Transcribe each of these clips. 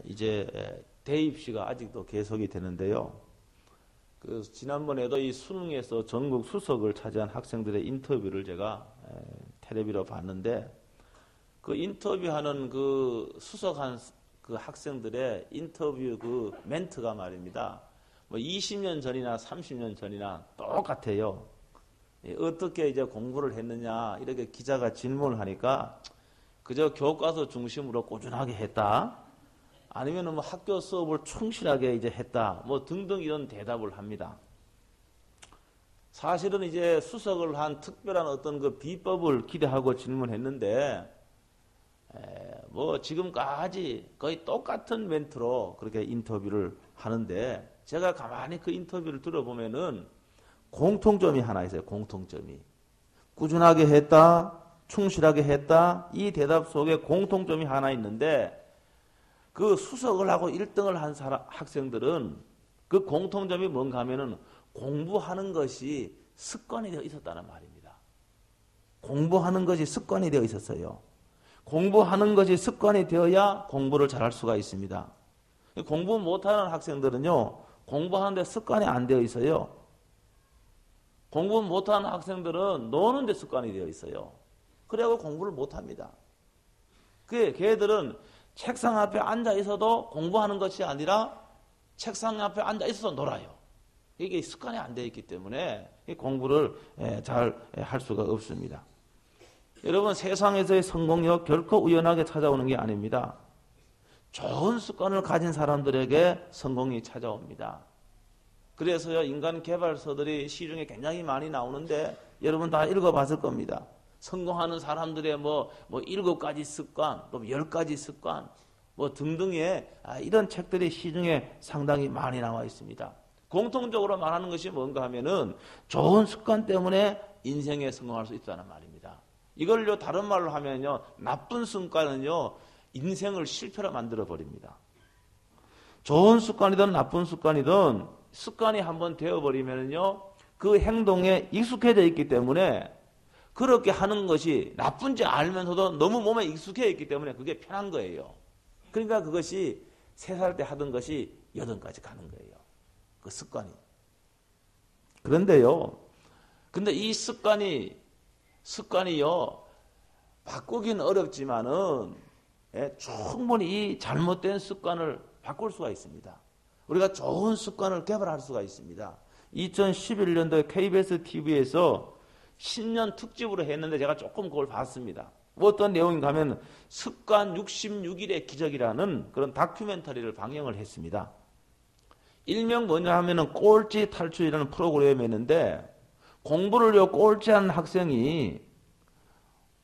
이제 대입시가 아직도 계속이 되는데요. 그래서 지난번에도 이 수능에서 전국 수석을 차지한 학생들의 인터뷰를 제가 텔레비로 봤는데, 그 인터뷰하는 그 수석한 그 학생들의 인터뷰 그 멘트가 말입니다. 뭐 20년 전이나 30년 전이나 똑같아요. 어떻게 이제 공부를 했느냐 이렇게 기자가 질문을 하니까 그저 교과서 중심으로 꾸준하게 했다. 아니면 뭐 학교 수업을 충실하게 이제 했다. 뭐 등등 이런 대답을 합니다. 사실은 이제 수석을 한 특별한 어떤 그 비법을 기대하고 질문했는데, 뭐 지금까지 거의 똑같은 멘트로 그렇게 인터뷰를 하는데, 제가 가만히 그 인터뷰를 들어보면은 공통점이 하나 있어요. 공통점이. 꾸준하게 했다, 충실하게 했다. 이 대답 속에 공통점이 하나 있는데, 그 수석을 하고 1등을 한 학생들은 그 공통점이 뭔가 하면은 공부하는 것이 습관이 되어 있었다는 말입니다. 공부하는 것이 습관이 되어 있었어요. 공부하는 것이 습관이 되어야 공부를 잘할 수가 있습니다. 공부 못하는 학생들은요, 공부하는데 습관이 안 되어 있어요. 공부 못하는 학생들은 노는 데 습관이 되어 있어요. 그래갖고 공부를 못합니다. 걔들은 책상 앞에 앉아 있어도 공부하는 것이 아니라 책상 앞에 앉아 있어서 놀아요. 이게 습관이 안 되어 있기 때문에 공부를 잘 할 수가 없습니다. 여러분, 세상에서의 성공력 결코 우연하게 찾아오는 게 아닙니다. 좋은 습관을 가진 사람들에게 성공이 찾아옵니다. 그래서요, 인간 개발서들이 시중에 굉장히 많이 나오는데 여러분 다 읽어봤을 겁니다. 성공하는 사람들의 뭐 7가지 습관, 또 10가지 습관, 뭐 등등의 이런 책들이 시중에 상당히 많이 나와 있습니다. 공통적으로 말하는 것이 뭔가 하면은 좋은 습관 때문에 인생에 성공할 수 있다는 말입니다. 이걸요, 다른 말로 하면요, 나쁜 습관은요, 인생을 실패로 만들어 버립니다. 좋은 습관이든 나쁜 습관이든 습관이 한번 되어버리면요, 그 행동에 익숙해져 있기 때문에 그렇게 하는 것이 나쁜지 알면서도 너무 몸에 익숙해 있기 때문에 그게 편한 거예요. 그러니까 그것이 3살 때 하던 것이 8까지 가는 거예요. 그 습관이. 그런데요, 근데 이 습관이요, 바꾸긴 어렵지만은, 충분히 이 잘못된 습관을 바꿀 수가 있습니다. 우리가 좋은 습관을 개발할 수가 있습니다. 2011년도에 KBS TV에서 신년 특집으로 했는데 제가 조금 그걸 봤습니다. 어떤 내용인가 하면 습관 66일의 기적이라는 그런 다큐멘터리를 방영을 했습니다. 일명 뭐냐 하면은 꼴찌 탈출이라는 프로그램이었는데, 공부를 꼴찌하는 학생이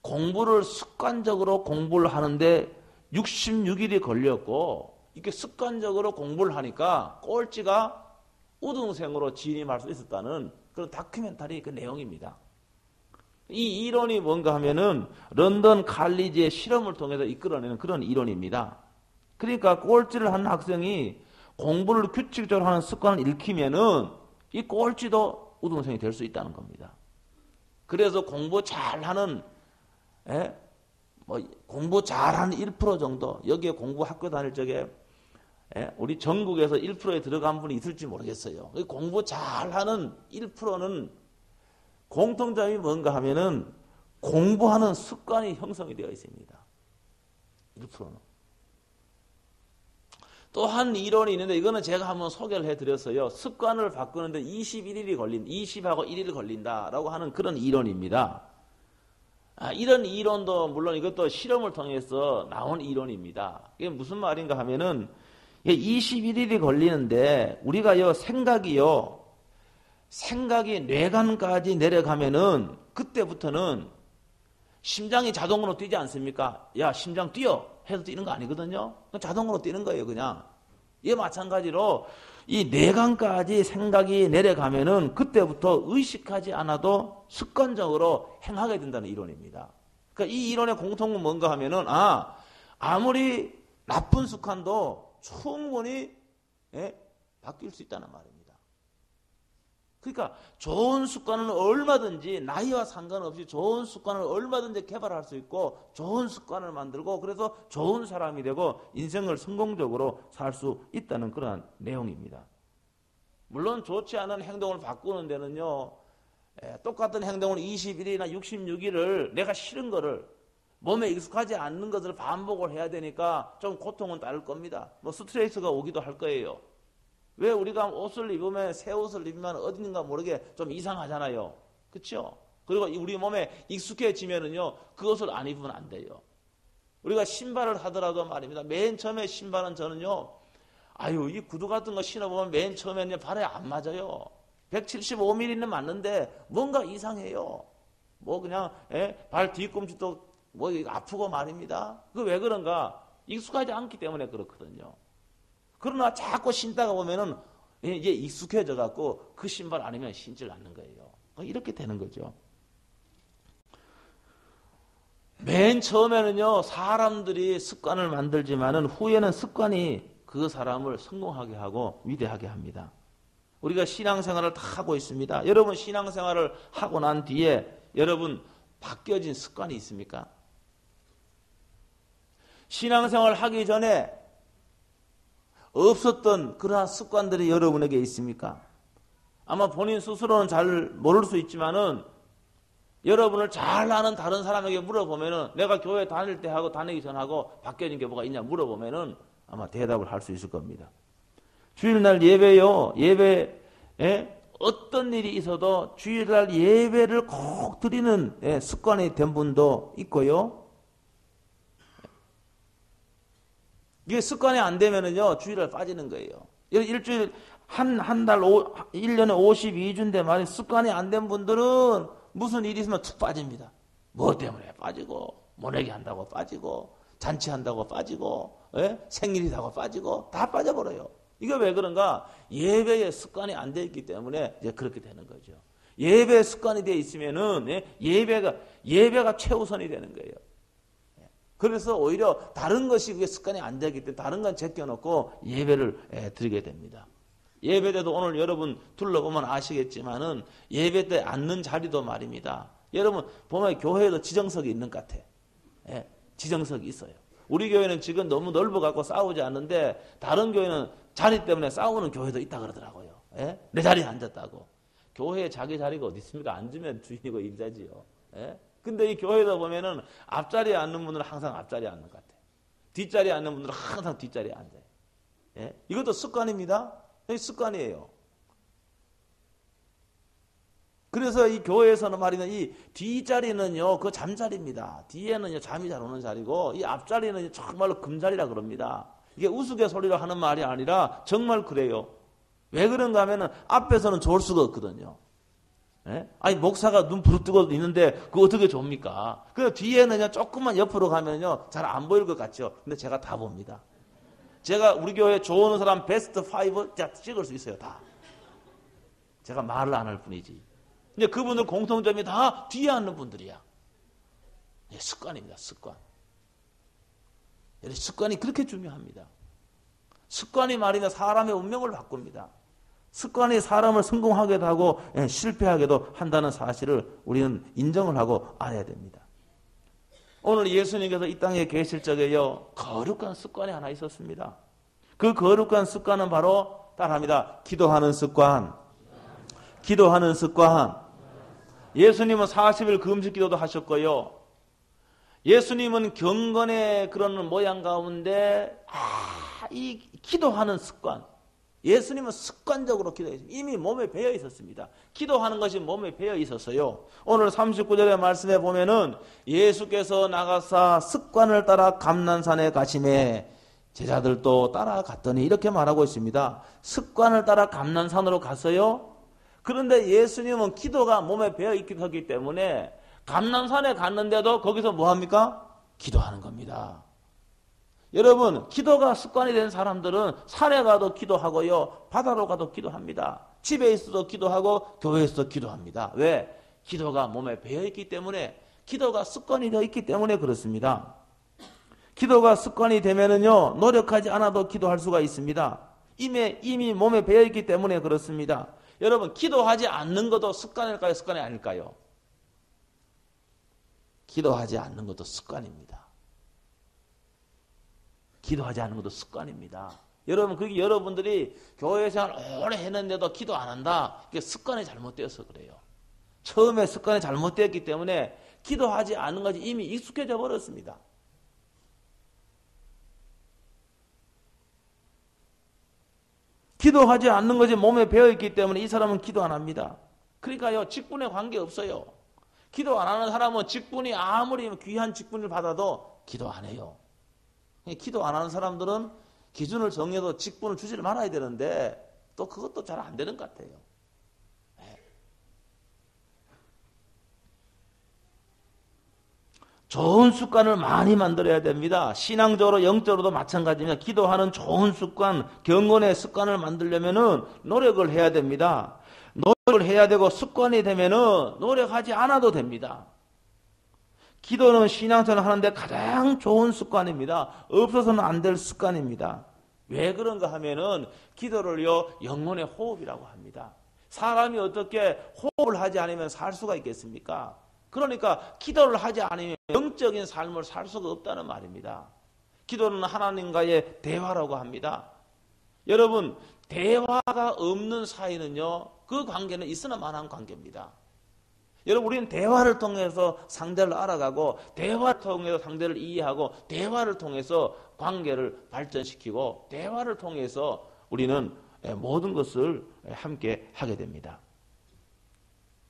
공부를 습관적으로 공부를 하는데 66일이 걸렸고, 이렇게 습관적으로 공부를 하니까 꼴찌가 우등생으로 진입할 수 있었다는 그런 다큐멘터리 그 내용입니다. 이 이론이 뭔가 하면은 런던 칼리지의 실험을 통해서 이끌어내는 그런 이론입니다. 그러니까 꼴찌를 하는 학생이 공부를 규칙적으로 하는 습관을 잃히면은 이 꼴찌도 우등생이 될 수 있다는 겁니다. 그래서 공부 잘하는, 공부 잘하는 1% 정도, 여기에 공부 학교 다닐 적에 우리 전국에서 1%에 들어간 분이 있을지 모르겠어요. 공부 잘하는 1%는 공통점이 뭔가 하면은 공부하는 습관이 형성이 되어 있습니다. 1%는. 또 한 이론이 있는데 이거는 제가 한번 소개를 해드렸어요. 습관을 바꾸는데 21일이 20하고 1일 걸린다라고 하는 그런 이론입니다. 이런 이론도 물론 이것도 실험을 통해서 나온 이론입니다. 이게 무슨 말인가 하면은 21일이 걸리는데 우리가요, 생각이 뇌관까지 내려가면은 그때부터는 심장이 자동으로 뛰지 않습니까? 야, 심장 뛰어! 해서 뛰는 거 아니거든요. 자동으로 뛰는 거예요, 그냥. 이에 마찬가지로 이 뇌관까지 생각이 내려가면은 그때부터 의식하지 않아도 습관적으로 행하게 된다는 이론입니다. 그러니까 이 이론의 공통은 뭔가 하면은, 아무리 나쁜 습관도 충분히 바뀔 수 있다는 말입니다. 그러니까 좋은 습관은 얼마든지 나이와 상관없이 좋은 습관을 얼마든지 개발할 수 있고 좋은 습관을 만들고 그래서 좋은 사람이 되고 인생을 성공적으로 살 수 있다는 그런 내용입니다. 물론 좋지 않은 행동을 바꾸는 데는요, 똑같은 행동을 21일이나 66일을 내가 싫은 거를 몸에 익숙하지 않는 것을 반복을 해야 되니까 좀 고통은 따를 겁니다. 뭐 스트레스가 오기도 할 거예요. 왜 우리가 옷을 입으면 새 옷을 입으면 어딘가 모르게 좀 이상하잖아요. 그렇죠? 그리고 우리 몸에 익숙해지면은요, 그 옷을 안 입으면 안 돼요. 우리가 신발을 하더라도 말입니다. 맨 처음에 신발은 저는요, 이 구두 같은 거 신어보면 맨 처음에는 발에 안 맞아요. 175mm는 맞는데 뭔가 이상해요. 뭐 그냥 발 뒤꿈치도 뭐 아프고 말입니다. 그 왜 그런가? 익숙하지 않기 때문에 그렇거든요. 그러나 자꾸 신다가 보면은 이제 익숙해져 갖고 그 신발 아니면 신질 않는 거예요. 이렇게 되는 거죠. 맨 처음에는요, 사람들이 습관을 만들지만은 후에는 습관이 그 사람을 성공하게 하고 위대하게 합니다. 우리가 신앙생활을 다 하고 있습니다. 여러분 신앙생활을 하고 난 뒤에 여러분 바뀌어진 습관이 있습니까? 신앙생활 하기 전에 없었던 그러한 습관들이 여러분에게 있습니까? 아마 본인 스스로는 잘 모를 수 있지만은 여러분을 잘 아는 다른 사람에게 물어보면은 내가 교회 다닐 때 하고 다니기 전하고 바뀌어진 게 뭐가 있냐 물어보면은 아마 대답을 할 수 있을 겁니다. 주일날 예배요. 예배에 어떤 일이 있어도 주일날 예배를 꼭 드리는 습관이 된 분도 있고요. 이게 습관이 안 되면은요, 주일날 빠지는 거예요. 일주일, 한 달, 1년에 52주인데 말이야. 습관이 안 된 분들은 무슨 일이 있으면 툭 빠집니다. 뭐 때문에 빠지고, 모내기 한다고 빠지고, 잔치한다고 빠지고, 생일이라고 빠지고, 다 빠져버려요. 이게 왜 그런가? 예배의 습관이 안 돼 있기 때문에 이제 그렇게 되는 거죠. 예배 습관이 돼 있으면은, 예배가 최우선이 되는 거예요. 그래서 오히려 다른 것이 그게 습관이 안 되기 때문에 다른 건 제껴놓고 예배를 드리게 됩니다. 예배 때도 오늘 여러분 둘러보면 아시겠지만은 예배 때 앉는 자리도 말입니다. 여러분 보면 교회에도 지정석이 있는 것 같아. 지정석이 있어요. 우리 교회는 지금 너무 넓어갖고 싸우지 않는데 다른 교회는 자리 때문에 싸우는 교회도 있다 그러더라고요. 내 자리에 앉았다고. 교회에 자기 자리가 어디 있습니까? 앉으면 주인이고 임자지요. 근데 이 교회에서 보면은 앞자리에 앉는 분들은 항상 앞자리에 앉는 것 같아요. 뒷자리에 앉는 분들은 항상 뒷자리에 앉아요. 이것도 습관입니다. 습관이에요. 그래서 이 교회에서는 말이냐, 이 뒷자리는요, 그 잠자리입니다. 뒤에는요, 잠이 잘 오는 자리고, 이 앞자리는 정말로 금자리라 그럽니다. 이게 우스갯소리로 하는 말이 아니라 정말 그래요. 왜 그런가 하면은 앞에서는 좋을 수가 없거든요. 목사가 눈 부릅뜨고 있는데 그거 어떻게 줍니까? 그 뒤에는요 조금만 옆으로 가면요 잘 안 보일 것 같죠. 근데 제가 다 봅니다. 제가 우리 교회 좋아하는 사람 베스트 5 찍을 수 있어요. 다. 제가 말을 안 할 뿐이지. 근데 그분들 공통점이 다 뒤에 앉는 분들이야. 습관입니다. 습관. 습관이 그렇게 중요합니다. 습관이 말이면 사람의 운명을 바꿉니다. 습관이 사람을 성공하게도 하고 실패하게도 한다는 사실을 우리는 인정을 하고 알아야 됩니다. 오늘 예수님께서 이 땅에 계실 적에요, 거룩한 습관이 하나 있었습니다. 그 거룩한 습관은 바로 따라합니다. 기도하는 습관. 기도하는 습관. 예수님은 40일 금식 기도도 하셨고요. 예수님은 경건의 그런 모양 가운데 이 기도하는 습관. 예수님은 습관적으로 기도했습니다. 이미 몸에 배어 있었습니다. 기도하는 것이 몸에 배어 있었어요. 오늘 39절의 말씀에 보면은 예수께서 나가사 습관을 따라 감난산에 가시매 제자들도 따라갔더니 이렇게 말하고 있습니다. 습관을 따라 감난산으로 갔어요. 그런데 예수님은 기도가 몸에 배어 있기 때문에 감난산에 갔는데도 거기서 뭐합니까? 기도하는 겁니다. 여러분, 기도가 습관이 된 사람들은 산에 가도 기도하고요, 바다로 가도 기도합니다. 집에 있어도 기도하고 교회에서도 기도합니다. 왜? 기도가 몸에 배어있기 때문에, 기도가 습관이 되어 있기 때문에 그렇습니다. 기도가 습관이 되면은요, 노력하지 않아도 기도할 수가 있습니다. 이미 몸에 배어있기 때문에 그렇습니다. 여러분, 기도하지 않는 것도 습관일까요? 습관이 아닐까요? 기도하지 않는 것도 습관입니다. 기도하지 않는 것도 습관입니다. 여러분, 그게 여러분들이 교회 생활 오래 했는데도 기도 안 한다. 그게 습관이 잘못되어서 그래요. 처음에 습관이 잘못되었기 때문에 기도하지 않는 것이 이미 익숙해져 버렸습니다. 기도하지 않는 것이 몸에 배어있기 때문에 이 사람은 기도 안 합니다. 그러니까요, 직분에 관계없어요. 기도 안 하는 사람은 직분이 아무리 귀한 직분을 받아도 기도 안 해요. 기도 안 하는 사람들은 기준을 정해도 직분을 주지를 말아야 되는데 또 그것도 잘 안 되는 것 같아요. 좋은 습관을 많이 만들어야 됩니다. 신앙적으로 영적으로도 마찬가지입니다. 기도하는 좋은 습관, 경건의 습관을 만들려면은 노력을 해야 됩니다. 노력을 해야 되고 습관이 되면은 노력하지 않아도 됩니다. 기도는 신앙생활을 하는데 가장 좋은 습관입니다. 없어서는 안 될 습관입니다. 왜 그런가 하면은 기도를요, 영혼의 호흡이라고 합니다. 사람이 어떻게 호흡을 하지 않으면 살 수가 있겠습니까? 그러니까 기도를 하지 않으면 영적인 삶을 살 수가 없다는 말입니다. 기도는 하나님과의 대화라고 합니다. 여러분, 대화가 없는 사이는요, 그 관계는 있으나 마나한 관계입니다. 여러분, 우리는 대화를 통해서 상대를 알아가고, 대화를 통해서 상대를 이해하고, 대화를 통해서 관계를 발전시키고, 대화를 통해서 우리는 모든 것을 함께 하게 됩니다.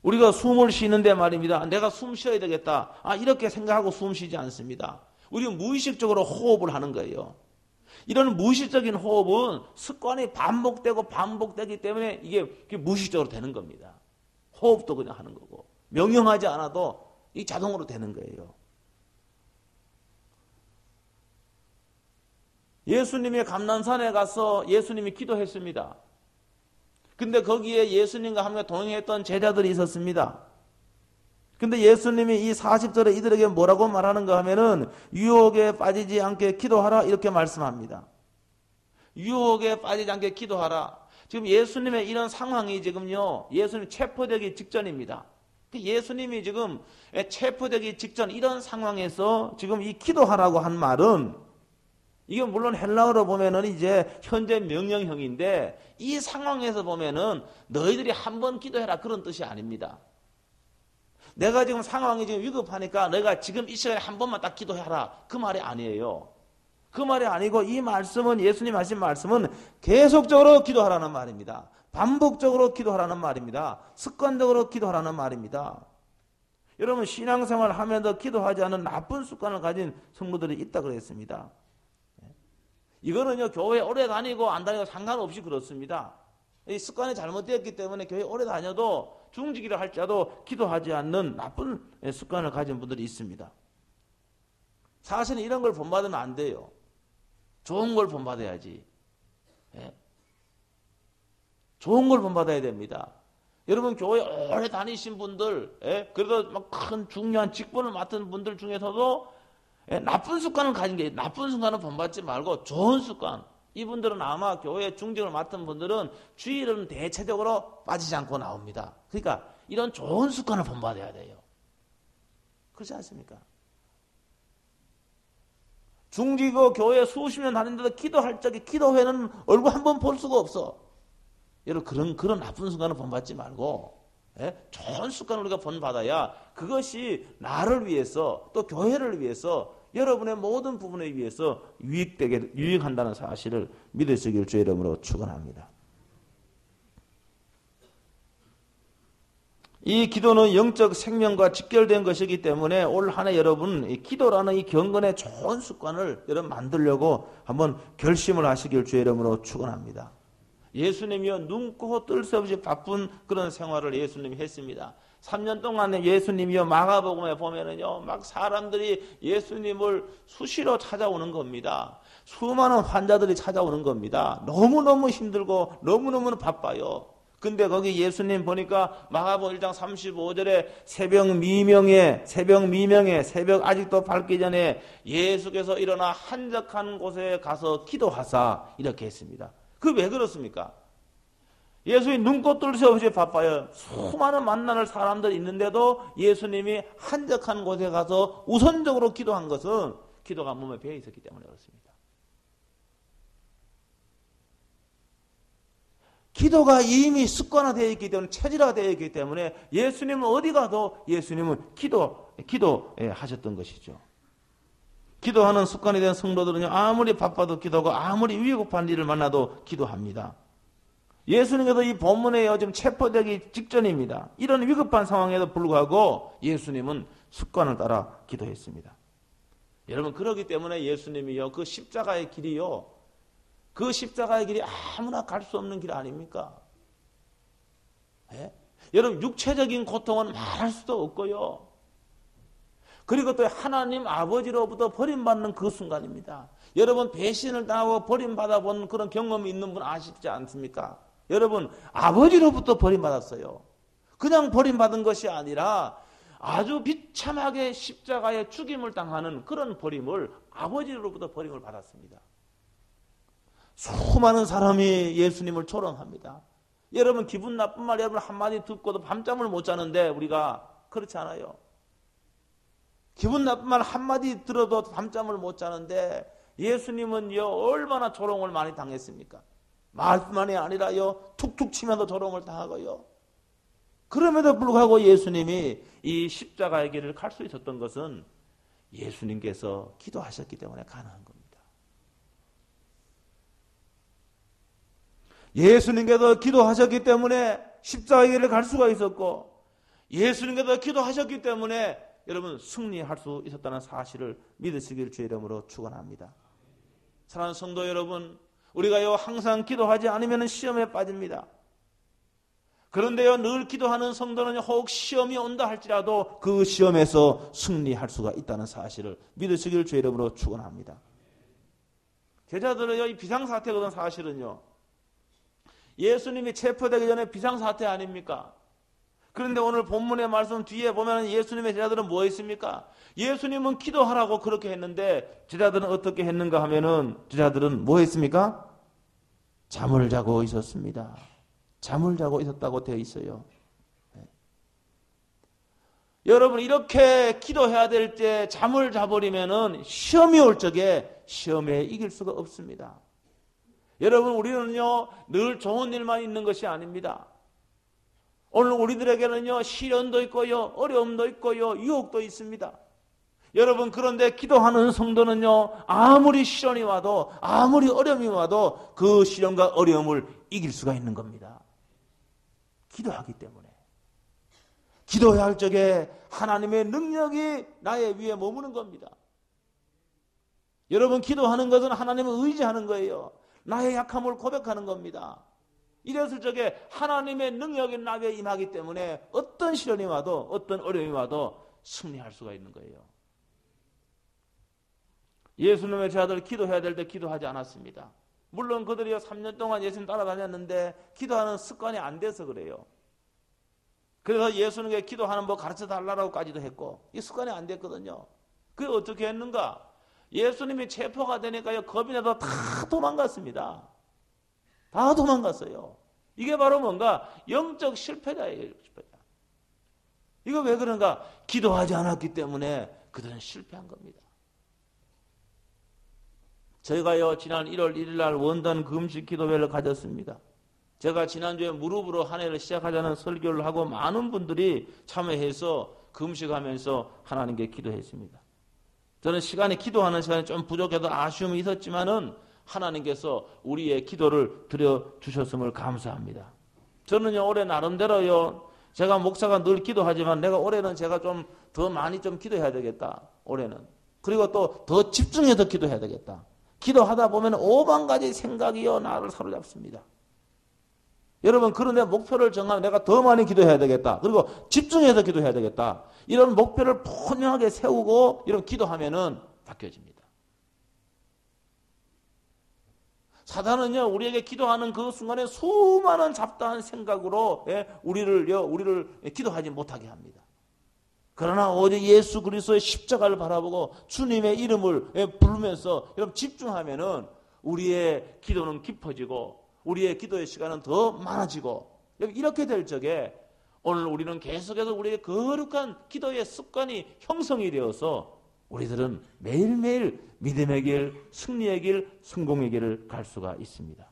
우리가 숨을 쉬는데 말입니다. 내가 숨 쉬어야 되겠다. 이렇게 생각하고 숨 쉬지 않습니다. 우리는 무의식적으로 호흡을 하는 거예요. 이런 무의식적인 호흡은 습관이 반복되기 때문에 이게 무의식적으로 되는 겁니다. 호흡도 그냥 하는 거고, 명령하지 않아도 이 자동으로 되는 거예요. 예수님이 감난산에 가서 예수님이 기도했습니다. 근데 거기에 예수님과 함께 동행했던 제자들이 있었습니다. 근데 예수님이 이 40절에 이들에게 뭐라고 말하는가 하면은 유혹에 빠지지 않게 기도하라 이렇게 말씀합니다. 유혹에 빠지지 않게 기도하라. 지금 예수님의 이런 상황이 지금요, 예수님 체포되기 직전입니다. 예수님이 지금 체포되기 직전 이런 상황에서 지금 이 기도하라고 한 말은 이건 물론 헬라어로 보면은 이제 현재 명령형인데 이 상황에서 보면은 너희들이 한 번 기도해라 그런 뜻이 아닙니다. 내가 지금 상황이 지금 위급하니까 너희가 지금 이 시간에 한 번만 딱 기도해라 그 말이 아니에요. 그 말이 아니고 이 말씀은 예수님 하신 말씀은 계속적으로 기도하라는 말입니다. 반복적으로 기도하라는 말입니다. 습관적으로 기도하라는 말입니다. 여러분, 신앙생활을 하면서 기도하지 않은 나쁜 습관을 가진 성도들이 있다 그랬습니다. 이거는요, 교회 오래 다니고 안 다니고 상관없이 그렇습니다. 이 습관이 잘못되었기 때문에 교회 오래 다녀도 중직이라 할지라도 기도하지 않는 나쁜 습관을 가진 분들이 있습니다. 사실은 이런 걸 본받으면 안 돼요. 좋은 걸 본받아야지. 좋은 걸 본받아야 됩니다. 여러분, 교회 오래 다니신 분들, 그래도 막 큰 중요한 직분을 맡은 분들 중에서도 나쁜 습관을 가진 게 나쁜 습관을 본받지 말고 좋은 습관. 이분들은 아마 교회 중직을 맡은 분들은 주일은 대체적으로 빠지지 않고 나옵니다. 그러니까 이런 좋은 습관을 본받아야 돼요. 그렇지 않습니까? 중직이고 교회 수십 년 다니는데도 기도할 적에 기도회는 얼굴 한 번 볼 수가 없어. 여러분, 그런 나쁜 습관을 본받지 말고 좋은 습관을 우리가 본받아야 그것이 나를 위해서 또 교회를 위해서 여러분의 모든 부분에 위해서 유익한다는 사실을 믿으시길 주의 이름으로 축원합니다. 이 기도는 영적 생명과 직결된 것이기 때문에 올 한 해 여러분 이 기도라는 이 경건의 좋은 습관을 여러분 만들려고 한번 결심을 하시길 주의 이름으로 축원합니다. 예수님이요, 눈코 뜰 새 없이 바쁜 그런 생활을 예수님이 했습니다. 3년 동안에 예수님이요, 마가복음에 보면은요, 막 사람들이 예수님을 수시로 찾아오는 겁니다. 수많은 환자들이 찾아오는 겁니다. 너무너무 힘들고 너무너무 바빠요. 근데 거기 예수님 보니까 마가복음 1장 35절에 새벽 미명에 새벽 아직도 밝기 전에 예수께서 일어나 한적한 곳에 가서 기도하사 이렇게 했습니다. 그 왜 그렇습니까? 예수님 눈꽃 뜰 새 없이 바빠요. 수많은 만날 사람들이 있는데도 예수님이 한적한 곳에 가서 우선적으로 기도한 것은 기도가 몸에 배어 있었기 때문에 그렇습니다. 기도가 이미 습관화되어 있기 때문에, 체질화되어 있기 때문에 예수님은 어디 가도 예수님은 기도하셨던 것이죠. 기도하는 습관이 된 성도들은요, 아무리 바빠도 기도하고 아무리 위급한 일을 만나도 기도합니다. 예수님께서 이 본문에 지금 체포되기 직전입니다. 이런 위급한 상황에도 불구하고 예수님은 습관을 따라 기도했습니다. 여러분, 그렇기 때문에 예수님이요, 그 십자가의 길이요, 그 십자가의 길이 아무나 갈 수 없는 길 아닙니까? 예? 여러분, 육체적인 고통은 말할 수도 없고요. 그리고 또 하나님 아버지로부터 버림받는 그 순간입니다. 여러분, 배신을 당하고 버림받아 본 그런 경험이 있는 분 아시지 않습니까? 여러분, 아버지로부터 버림받았어요. 그냥 버림받은 것이 아니라 아주 비참하게 십자가에 죽임을 당하는 그런 버림을, 아버지로부터 버림을 받았습니다. 수많은 사람이 예수님을 조롱합니다. 여러분, 기분 나쁜 말 여러분 한마디 듣고도 밤잠을 못 자는데 우리가 그렇지 않아요. 기분 나쁜 말 한마디 들어도 밤잠을 못 자는데 예수님은요, 얼마나 조롱을 많이 당했습니까? 말뿐만이 아니라요, 툭툭 치면서 조롱을 당하고요. 그럼에도 불구하고 예수님이 이 십자가의 길을 갈 수 있었던 것은 예수님께서 기도하셨기 때문에 가능한 겁니다. 예수님께서 기도하셨기 때문에 십자가의 길을 갈 수가 있었고, 예수님께서 기도하셨기 때문에 여러분 승리할 수 있었다는 사실을 믿으시길 주의 이름으로 축원합니다. 사랑하는 성도 여러분, 우리가요 항상 기도하지 않으면 시험에 빠집니다. 그런데요, 늘 기도하는 성도는 혹 시험이 온다 할지라도 그 시험에서 승리할 수가 있다는 사실을 믿으시길 주의 이름으로 축원합니다. 제자들은요, 이 비상사태거든. 사실은요, 예수님이 체포되기 전에 비상사태 아닙니까? 그런데 오늘 본문의 말씀 뒤에 보면 예수님의 제자들은 뭐 했습니까? 예수님은 기도하라고 그렇게 했는데 제자들은 어떻게 했는가 하면은, 제자들은 뭐 했습니까? 잠을 자고 있었습니다. 잠을 자고 있었다고 되어 있어요. 네. 여러분, 이렇게 기도해야 될 때 잠을 자버리면은 시험이 올 적에 시험에 이길 수가 없습니다. 여러분, 우리는요 늘 좋은 일만 있는 것이 아닙니다. 오늘 우리들에게는요 시련도 있고요, 어려움도 있고요, 유혹도 있습니다. 여러분, 그런데 기도하는 성도는요, 아무리 시련이 와도, 아무리 어려움이 와도 그 시련과 어려움을 이길 수가 있는 겁니다. 기도하기 때문에. 기도해야 할 적에 하나님의 능력이 나의 위에 머무는 겁니다. 여러분, 기도하는 것은 하나님을 의지하는 거예요. 나의 약함을 고백하는 겁니다. 이랬을 적에 하나님의 능력이 나에게 임하기 때문에 어떤 시련이 와도, 어떤 어려움이 와도 승리할 수가 있는 거예요. 예수님의 제자들 기도해야 될 때 기도하지 않았습니다. 물론 그들이 3년 동안 예수님 따라다녔는데 기도하는 습관이 안 돼서 그래요. 그래서 예수님께 기도하는 법 가르쳐 달라고까지도 했고, 이 습관이 안 됐거든요. 그게 어떻게 했는가? 예수님이 체포가 되니까요, 겁이 나서 다 도망갔습니다. 다 도망갔어요. 이게 바로 뭔가 영적 실패자예요. 실패자. 이거 왜 그런가? 기도하지 않았기 때문에 그들은 실패한 겁니다. 저희가요 지난 1월 1일 날 원단 금식 기도회를 가졌습니다. 제가 지난주에 무릎으로 한 해를 시작하자는 설교를 하고 많은 분들이 참여해서 금식하면서 하나님께 기도했습니다. 저는 기도하는 시간이 좀 부족해도 아쉬움이 있었지만은 하나님께서 우리의 기도를 들어주셨음을 감사합니다. 저는요, 올해 나름대로요, 제가 목사가 늘 기도하지만 내가 올해는 제가 좀 더 많이 좀 기도해야 되겠다. 올해는. 그리고 또 더 집중해서 기도해야 되겠다. 기도하다 보면 5만 가지 생각이요, 나를 사로잡습니다. 여러분, 그런데 목표를 정하면 내가 더 많이 기도해야 되겠다. 그리고 집중해서 기도해야 되겠다. 이런 목표를 분명하게 세우고 이런 기도하면은 바뀌어집니다. 사단은요, 우리에게 기도하는 그 순간에 수많은 잡다한 생각으로 우리를 기도하지 못하게 합니다. 그러나 오직 예수 그리스도의 십자가를 바라보고 주님의 이름을 부르면서 여러분 집중하면은 우리의 기도는 깊어지고 우리의 기도의 시간은 더 많아지고 이렇게 될 적에 오늘 우리는 계속해서 우리의 거룩한 기도의 습관이 형성이 되어서 우리들은 매일매일 믿음의 길, 승리의 길, 성공의 길을 갈 수가 있습니다.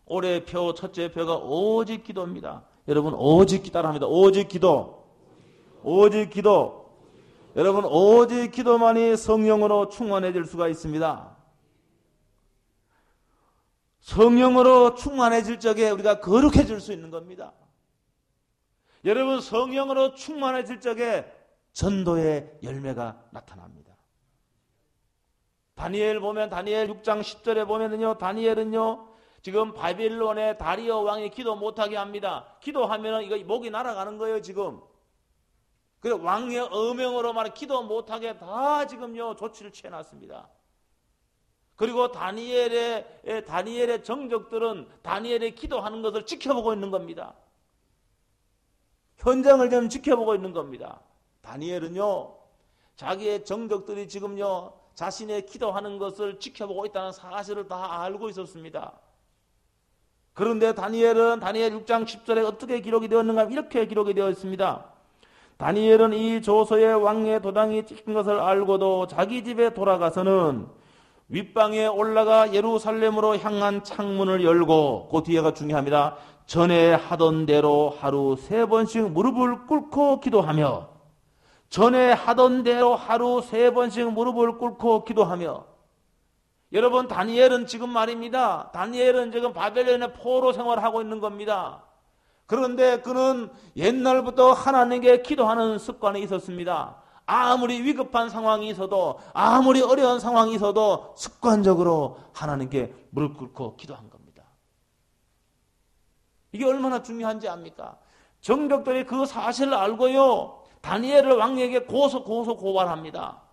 올해의 표, 첫째 표가 오직 기도입니다. 여러분 오직 기도랍니다. 오직 기도. 오직 기도. 여러분 오직 기도만이 성령으로 충만해질 수가 있습니다. 성령으로 충만해질 적에 우리가 거룩해질 수 있는 겁니다. 여러분 성령으로 충만해질 적에 전도의 열매가 나타납니다. 다니엘 보면 다니엘 6장 10절에 보면은요, 다니엘은요 지금 바빌론의 다리오 왕이 기도 못하게 합니다. 기도하면은 이거 목이 날아가는 거예요 지금. 그래 왕의 어명으로 말해 기도 못하게 다 지금요 조치를 취해놨습니다. 그리고 다니엘의 정적들은 다니엘의 기도하는 것을 지켜보고 있는 겁니다. 현장을 좀 지켜보고 있는 겁니다. 다니엘은요 자기의 정적들이 지금요 자신의 기도하는 것을 지켜보고 있다는 사실을 다 알고 있었습니다. 그런데 다니엘 6장 10절에 어떻게 기록이 되었는가? 이렇게 기록이 되어 있습니다. 다니엘은 이 조서에 왕의 도장이 찍힌 것을 알고도 자기 집에 돌아가서는 윗방에 올라가 예루살렘으로 향한 창문을 열고, 그 뒤에가 중요합니다. 전에 하던 대로 하루 3번씩 무릎을 꿇고 기도하며, 전에 하던 대로 하루 3번씩 무릎을 꿇고 기도하며. 여러분 다니엘은 지금 말입니다. 다니엘은 지금 바벨론의 포로 생활하고 있는 겁니다. 그런데 그는 옛날부터 하나님께 기도하는 습관이 있었습니다. 아무리 위급한 상황이 있어도, 아무리 어려운 상황이 있어도 습관적으로 하나님께 무릎 꿇고 기도한 겁니다. 이게 얼마나 중요한지 압니까? 정적들이 그 사실을 알고요 다니엘을 왕에게 고발합니다.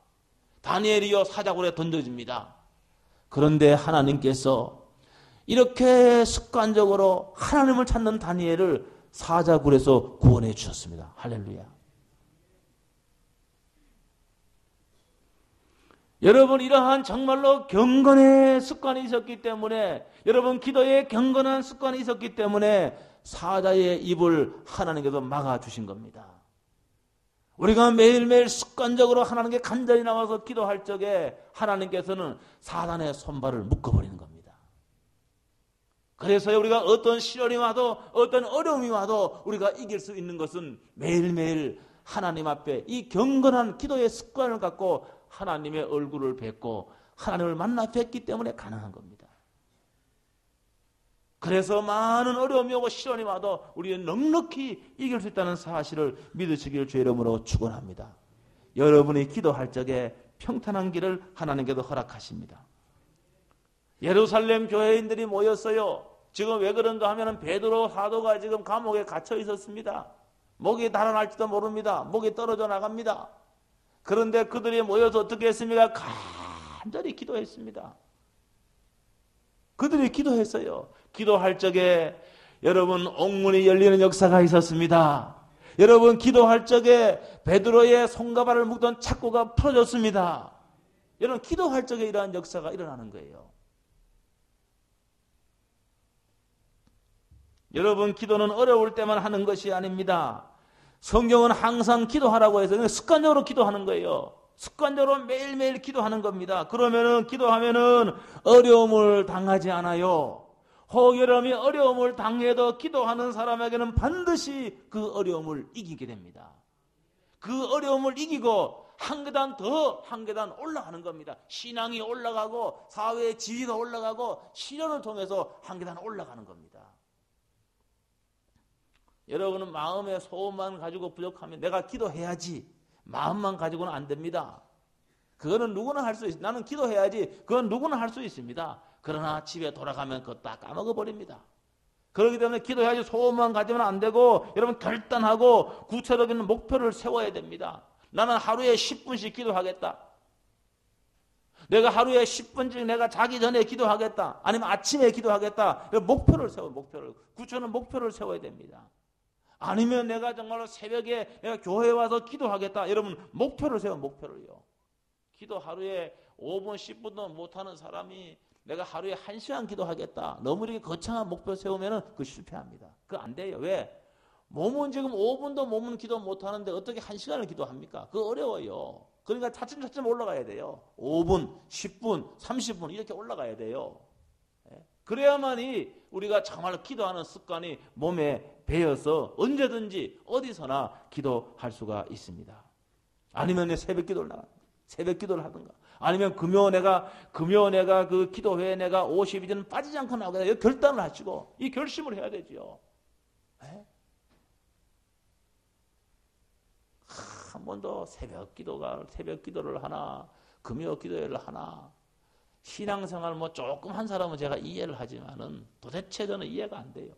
다니엘이요 사자굴에 던져집니다. 그런데 하나님께서 이렇게 습관적으로 하나님을 찾는 다니엘을 사자굴에서 구원해 주셨습니다. 할렐루야. 여러분 이러한 정말로 경건의 습관이 있었기 때문에, 여러분 기도에 경건한 습관이 있었기 때문에 사자의 입을 하나님께서 막아주신 겁니다. 우리가 매일매일 습관적으로 하나님께 간절히 나와서 기도할 적에 하나님께서는 사단의 손발을 묶어버리는 겁니다. 그래서 우리가 어떤 시련이 와도, 어떤 어려움이 와도 우리가 이길 수 있는 것은 매일매일 하나님 앞에 이 경건한 기도의 습관을 갖고 하나님의 얼굴을 뵙고 하나님을 만나 뵙기 때문에 가능한 겁니다. 그래서 많은 어려움이 오고 시련이 와도 우리는 넉넉히 이길 수 있다는 사실을 믿으시길 주의 이름으로 축원합니다. 여러분이 기도할 적에 평탄한 길을 하나님께서 허락하십니다. 예루살렘 교회인들이 모였어요. 지금 왜 그런가 하면 베드로 사도가 지금 감옥에 갇혀 있었습니다. 목이 달아날지도 모릅니다. 목이 떨어져 나갑니다. 그런데 그들이 모여서 어떻게 했습니까? 간절히 기도했습니다. 그들이 기도했어요. 기도할 적에 여러분 옥문이 열리는 역사가 있었습니다. 여러분 기도할 적에 베드로의 손가발을 묶던 착고가 풀어졌습니다. 여러분 기도할 적에 이러한 역사가 일어나는 거예요. 여러분 기도는 어려울 때만 하는 것이 아닙니다. 성경은 항상 기도하라고 해서 습관적으로 기도하는 거예요. 습관적으로 매일매일 기도하는 겁니다. 그러면은 기도하면은 어려움을 당하지 않아요. 혹 여러분이 어려움을 당해도 기도하는 사람에게는 반드시 그 어려움을 이기게 됩니다. 그 어려움을 이기고 한 계단 더 한 계단 올라가는 겁니다. 신앙이 올라가고 사회의 지위가 올라가고 시련을 통해서 한 계단 올라가는 겁니다. 여러분은 마음의 소원만 가지고 부족하면 내가 기도해야지 마음만 가지고는 안 됩니다. 그거는 누구나 할 수 있습니다. 나는 기도해야지 그건 누구나 할 수 있습니다. 그러나 집에 돌아가면 그거 다 까먹어버립니다. 그렇기 때문에 기도해야지 소원만 가지면 안 되고 여러분 결단하고 구체적인 목표를 세워야 됩니다. 나는 하루에 10분씩 기도하겠다. 내가 하루에 10분씩 내가 자기 전에 기도하겠다. 아니면 아침에 기도하겠다. 목표를 구체적인 목표를 세워야 됩니다. 아니면 내가 정말로 새벽에 내가 교회에 와서 기도하겠다. 여러분 목표를 세워 목표를요. 기도 하루에 5분 10분도 못하는 사람이 내가 하루에 1시간 기도하겠다. 너무 이렇게 거창한 목표 세우면은 그거 실패합니다. 그거 안 돼요. 왜? 몸은 지금 5분도 몸은 기도 못 하는데 어떻게 1시간을 기도합니까? 그거 어려워요. 그러니까 차츰차츰 올라가야 돼요. 5분, 10분, 30분 이렇게 올라가야 돼요. 그래야만이 우리가 정말 기도하는 습관이 몸에 배어서 언제든지 어디서나 기도할 수가 있습니다. 아니면 새벽 기도를 나가, 새벽 기도를 하든가, 아니면 금요 내가 그 기도회에 내가 50일은 빠지지 않고 나오겠다. 결단을 하시고 이 결심을 해야 되지요. 한 번도 새벽 기도를 하나, 금요 기도회를 하나, 신앙생활 뭐 조금 한 사람은 제가 이해를 하지만은 도대체 저는 이해가 안 돼요.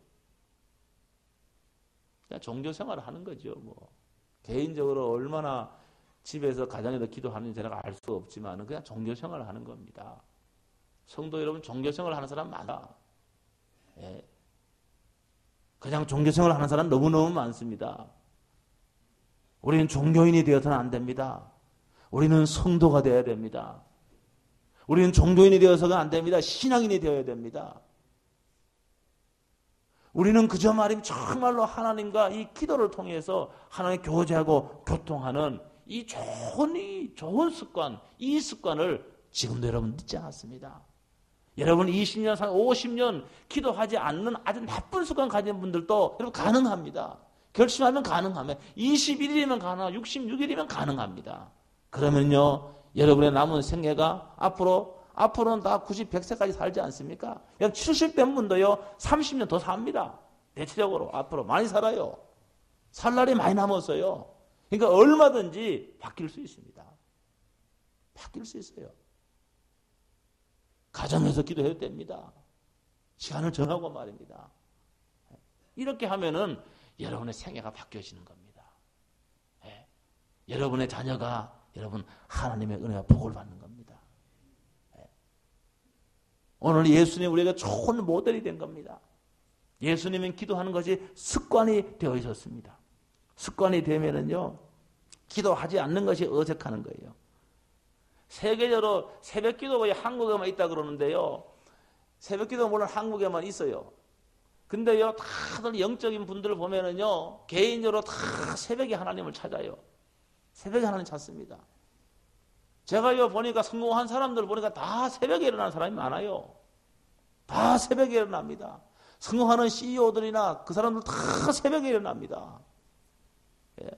그냥 종교생활을 하는 거죠. 뭐 개인적으로 얼마나 집에서 가정에서 기도하는지 제가 알 수 없지만은 그냥 종교생활을 하는 겁니다. 성도 여러분, 종교생활을 하는 사람 많아. 예. 그냥 종교생활을 하는 사람 너무너무 많습니다. 우리는 종교인이 되어서는 안 됩니다. 우리는 성도가 되어야 됩니다. 우리는 종교인이 되어서가 안 됩니다. 신앙인이 되어야 됩니다. 우리는 그저 말이면 정말로 하나님과 이 기도를 통해서 하나님 교제하고 교통하는 이 좋은 습관, 이 습관을 지금도 여러분 잊지 않았습니다. 여러분 20년, 50년 기도하지 않는 아주 나쁜 습관 가진 분들도 여러분 가능합니다. 결심하면 가능하면 21일이면 가능하고 66일이면 가능합니다. 그러면요 여러분의 남은 생애가 앞으로는 다 90, 100세까지 살지 않습니까? 그냥 70된 분도요 30년 더 삽니다. 대체적으로 앞으로 많이 살아요. 살 날이 많이 남았어요. 그러니까 얼마든지 바뀔 수 있습니다. 바뀔 수 있어요. 가정에서 기도해도 됩니다. 시간을 정하고 말입니다. 이렇게 하면은 여러분의 생애가 바뀌어지는 겁니다. 예. 여러분의 자녀가 여러분 하나님의 은혜와 복을 받는 겁니다. 예. 오늘 예수님 우리에게 좋은 모델이 된 겁니다. 예수님은 기도하는 것이 습관이 되어 있었습니다. 습관이 되면은요 기도하지 않는 것이 어색하는 거예요. 세계적으로 새벽 기도가 한국에만 있다 그러는데요. 새벽 기도 물론 한국에만 있어요. 근데요, 다들 영적인 분들을 보면은요, 개인적으로 다 새벽에 하나님을 찾아요. 새벽에 하나님 찾습니다. 제가요, 보니까 성공한 사람들 보니까 다 새벽에 일어나는 사람이 많아요. 다 새벽에 일어납니다. 성공하는 CEO들이나 그 사람들 다 새벽에 일어납니다. 예.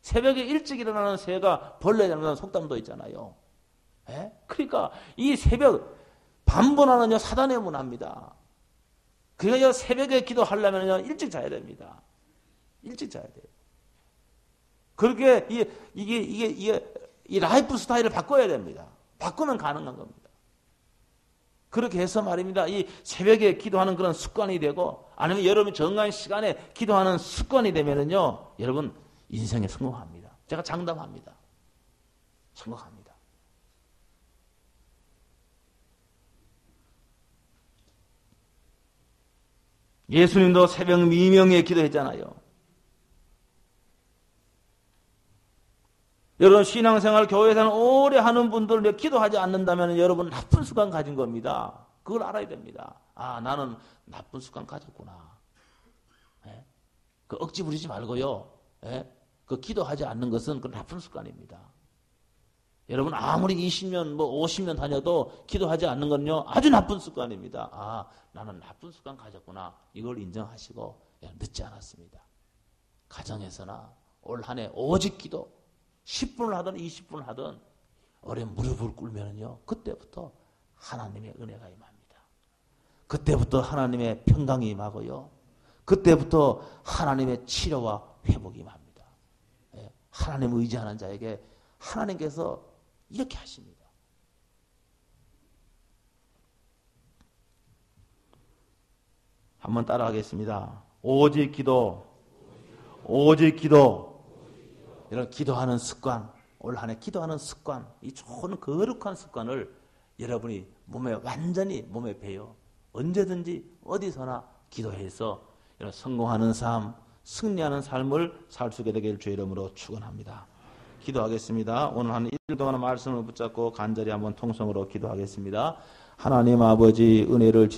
새벽에 일찍 일어나는 새가 벌레 잡는 속담도 있잖아요. 예? 그러니까 이 새벽, 밤보다는요, 사단의 문화입니다. 그러니까 새벽에 기도하려면 일찍 자야 됩니다. 일찍 자야 돼요. 그렇게 이 라이프 스타일을 바꿔야 됩니다. 바꾸면 가능한 겁니다. 그렇게 해서 말입니다. 이 새벽에 기도하는 그런 습관이 되고 아니면 여러분이 정한 시간에 기도하는 습관이 되면은요, 여러분 인생에 성공합니다. 제가 장담합니다. 성공합니다. 예수님도 새벽 미명에 기도했잖아요. 여러분 신앙생활 교회에서는 오래 하는 분들 기도하지 않는다면 여러분 나쁜 습관 가진 겁니다. 그걸 알아야 됩니다. 아 나는 나쁜 습관 가졌구나. 예? 그 억지 부리지 말고요. 예? 그 기도하지 않는 것은 그 나쁜 습관입니다. 여러분 아무리 20년 50년 다녀도 기도하지 않는 건요 아주 나쁜 습관입니다. 아 나는 나쁜 습관 가졌구나. 이걸 인정하시고 늦지 않았습니다. 가정에서나 올 한 해 오직 기도 10분을 하든 20분을 하든 어린 무릎을 꿇으면요 그때부터 하나님의 은혜가 임합니다. 그때부터 하나님의 평강이 임하고요. 그때부터 하나님의 치료와 회복이 임합니다. 하나님 의지하는 자에게 하나님께서 이렇게 하십니다. 한번 따라하겠습니다. 오직 기도, 오직 기도. 이런 기도하는 습관, 올 한 해 기도하는 습관, 이 좋은 거룩한 습관을 여러분이 완전히 몸에 배요. 언제든지 어디서나 기도해서 이런 성공하는 삶, 승리하는 삶을 살 수 있게 되길 주의 이름으로 축원합니다. 기도하겠습니다. 오늘 한 1일 동안 말씀을 붙잡고 간절히 한번 통성으로 기도하겠습니다. 하나님 아버지 은혜를